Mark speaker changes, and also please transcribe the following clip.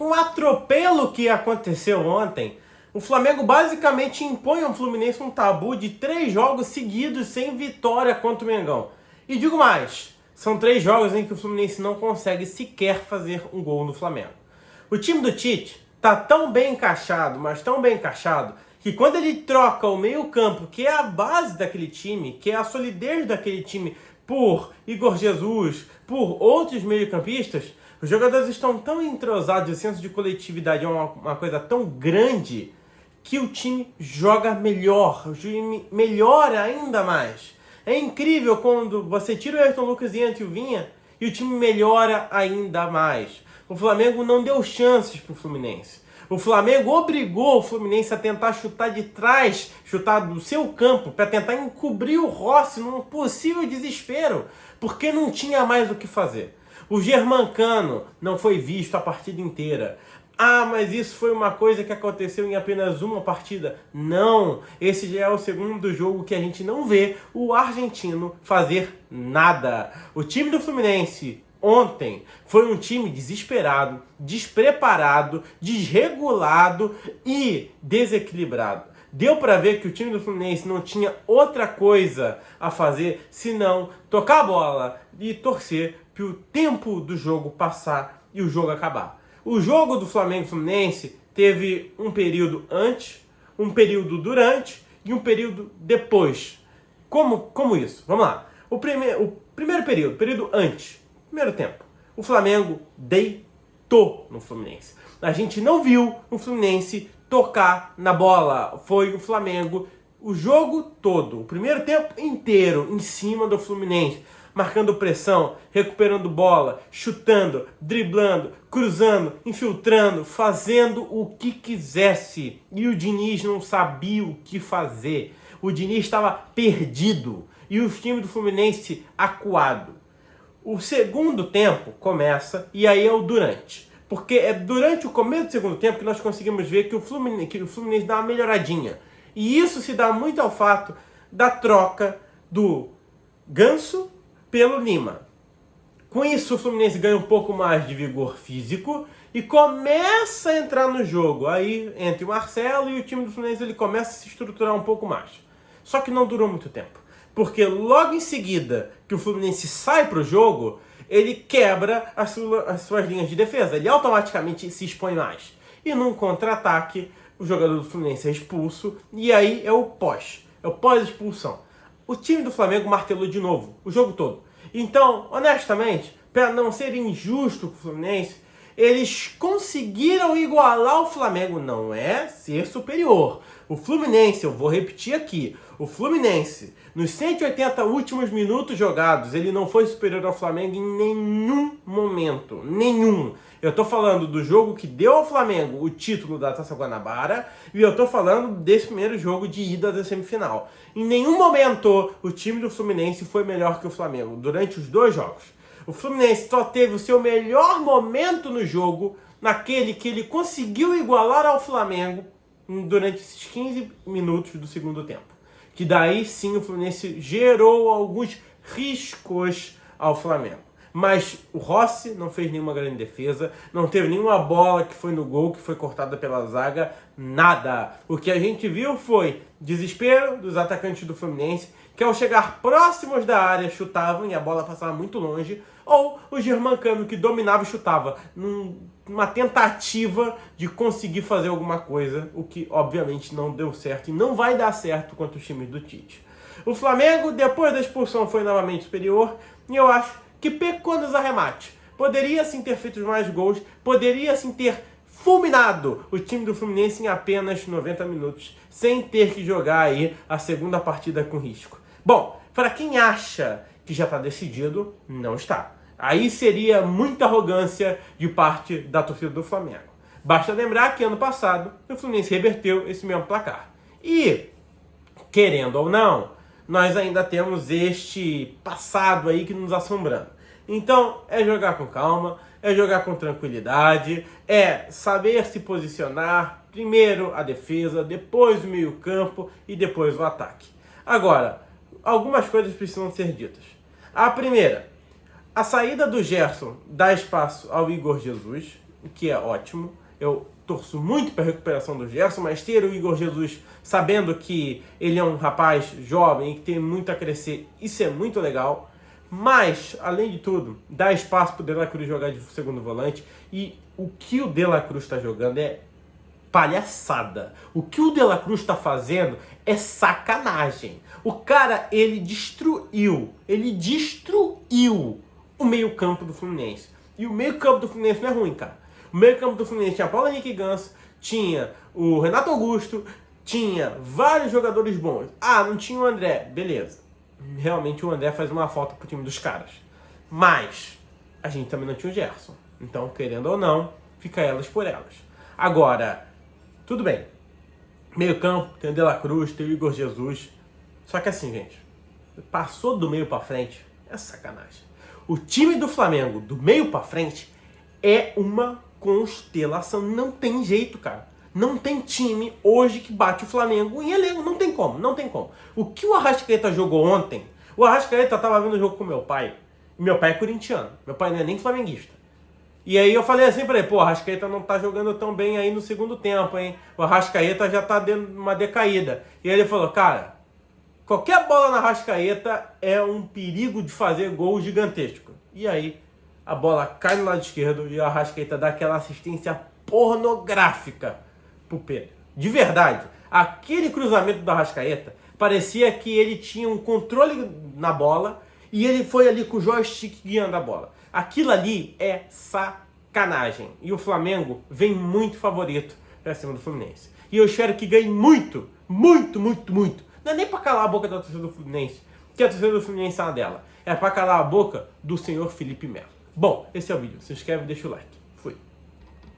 Speaker 1: um atropelo que aconteceu ontem, o Flamengo basicamente impõe ao Fluminense um tabu de 3 jogos seguidos sem vitória contra o Mengão. E digo mais, são 3 jogos em que o Fluminense não consegue sequer fazer um gol no Flamengo. O time do Tite tá tão bem encaixado, mas tão bem encaixado, que quando ele troca o meio-campo, que é a base daquele time, que é a solidez daquele time, por Igor Jesus, por outros meio-campistas, os jogadores estão tão entrosados, o senso de coletividade é uma coisa tão grande, que o time joga melhor, o time melhora ainda mais. É incrível quando você tira o Ayrton Lucas e entra o Vinha, e o time melhora ainda mais. O Flamengo não deu chances para o Fluminense. O Flamengo obrigou o Fluminense a tentar chutar de trás, chutar do seu campo, para tentar encobrir o Rossi num possível desespero, porque não tinha mais o que fazer. O Germancano não foi visto a partida inteira. Ah, mas isso foi uma coisa que aconteceu em apenas uma partida. Não, esse já é o segundo jogo que a gente não vê o argentino fazer nada. O time do Fluminense ontem foi um time desesperado, despreparado, desregulado e desequilibrado. Deu para ver que o time do Fluminense não tinha outra coisa a fazer senão tocar a bola e torcer para o tempo do jogo passar e o jogo acabar. O jogo do Flamengo e Fluminense teve um período antes, um período durante e um período depois. Como isso? Vamos lá. O primeiro período antes, primeiro tempo, o Flamengo deitou no Fluminense. A gente não viu o Fluminense tocar na bola. Foi o Flamengo o jogo todo, o primeiro tempo inteiro em cima do Fluminense, marcando pressão, recuperando bola, chutando, driblando, cruzando, infiltrando, fazendo o que quisesse. E o Diniz não sabia o que fazer. O Diniz estava perdido e o time do Fluminense acuado. O segundo tempo começa e aí é o durante. Porque é durante o começo do segundo tempo que nós conseguimos ver que o Fluminense dá uma melhoradinha. E isso se dá muito ao fato da troca do Ganso pelo Lima. Com isso, o Fluminense ganha um pouco mais de vigor físico e começa a entrar no jogo. Aí, entre o Marcelo e o time do Fluminense, ele começa a se estruturar um pouco mais. Só que não durou muito tempo. Porque logo em seguida que o Fluminense sai para o jogo, ele quebra as suas linhas de defesa. Ele automaticamente se expõe mais. E num contra-ataque, o jogador do Fluminense é expulso. E aí é o pós-expulsão. O time do Flamengo martelou de novo, o jogo todo. Então, honestamente, para não ser injusto com o Fluminense, eles conseguiram igualar o Flamengo. Não é ser superior. O Fluminense, eu vou repetir aqui, o Fluminense, nos 180 últimos minutos jogados, ele não foi superior ao Flamengo em nenhum momento. Nenhum. Eu tô falando do jogo que deu ao Flamengo o título da Taça Guanabara e eu tô falando desse primeiro jogo de ida da semifinal. Em nenhum momento o time do Fluminense foi melhor que o Flamengo durante os 2 jogos. O Fluminense só teve o seu melhor momento no jogo, naquele que ele conseguiu igualar ao Flamengo durante esses 15 minutos do segundo tempo. Que daí sim o Fluminense gerou alguns riscos ao Flamengo. Mas o Rossi não fez nenhuma grande defesa, não teve nenhuma bola que foi no gol, que foi cortada pela zaga, nada. O que a gente viu foi desespero dos atacantes do Fluminense, que ao chegar próximos da área chutavam e a bola passava muito longe, ou o Germancano que dominava e chutava, numa tentativa de conseguir fazer alguma coisa, o que obviamente não deu certo e não vai dar certo contra os times do Tite. O Flamengo, depois da expulsão, foi novamente superior e eu acho que pecou nos arremates. Poderia sim ter feito mais gols, poderia sim ter fulminado o time do Fluminense em apenas 90 minutos, sem ter que jogar aí a segunda partida com risco. Bom, para quem acha que já está decidido, não está. Aí seria muita arrogância de parte da torcida do Flamengo. Basta lembrar que ano passado o Fluminense reverteu esse mesmo placar. E, querendo ou não, nós ainda temos este passado aí que nos assombrando. Então, é jogar com calma, é jogar com tranquilidade, é saber se posicionar, primeiro a defesa, depois o meio-campo e depois o ataque. Agora, algumas coisas precisam ser ditas. A primeira, a saída do Gerson dá espaço ao Igor Jesus. o que é ótimo. Eu torço muito para a recuperação do Gerson, mas ter o Igor Jesus sabendo que ele é um rapaz jovem e que tem muito a crescer, isso é muito legal. Mas, além de tudo, dá espaço para o De La Cruz jogar de segundo volante. E o que o De La Cruz está jogando é palhaçada. O que o De La Cruz está fazendo é sacanagem. O cara, ele destruiu o meio-campo do Fluminense. E o meio-campo do Fluminense não é ruim, cara. O meio-campo do Fluminense tinha Paulo Henrique Ganso, tinha o Renato Augusto, tinha vários jogadores bons. Ah, não tinha o André, beleza. Realmente o André faz uma falta pro time dos caras. Mas a gente também não tinha o Gerson. Então, querendo ou não, fica elas por elas. Agora, tudo bem. Meio campo, tem o De La Cruz, tem o Igor Jesus. Só que assim, gente, passou do meio pra frente, é sacanagem. O time do Flamengo, do meio pra frente, é uma constelação. Não tem jeito, cara. Não tem time hoje que bate o Flamengo em elenco. Não tem como, não tem como. O que o Arrascaeta jogou ontem, o Arrascaeta tava vendo o jogo com meu pai. E meu pai é corintiano. Meu pai não é nem flamenguista. E aí eu falei assim pra ele, pô, o Arrascaeta não tá jogando tão bem aí no segundo tempo, hein? O Arrascaeta já tá dando uma decaída. E aí ele falou, cara, qualquer bola na Arrascaeta é um perigo de fazer gol gigantesco. E aí a bola cai no lado esquerdo e o Arrascaeta dá aquela assistência pornográfica pro Pedro. De verdade, aquele cruzamento do Arrascaeta parecia que ele tinha um controle na bola e ele foi ali com o joystick guiando a bola. Aquilo ali é sacanagem. E o Flamengo vem muito favorito pra cima do Fluminense. E eu espero que ganhe muito, muito, muito, muito. Não é nem pra calar a boca da torcida do Fluminense, que a torcida do Fluminense é uma dela. É pra calar a boca do senhor Felipe Melo. Bom, esse é o vídeo. Se inscreve e deixa o like.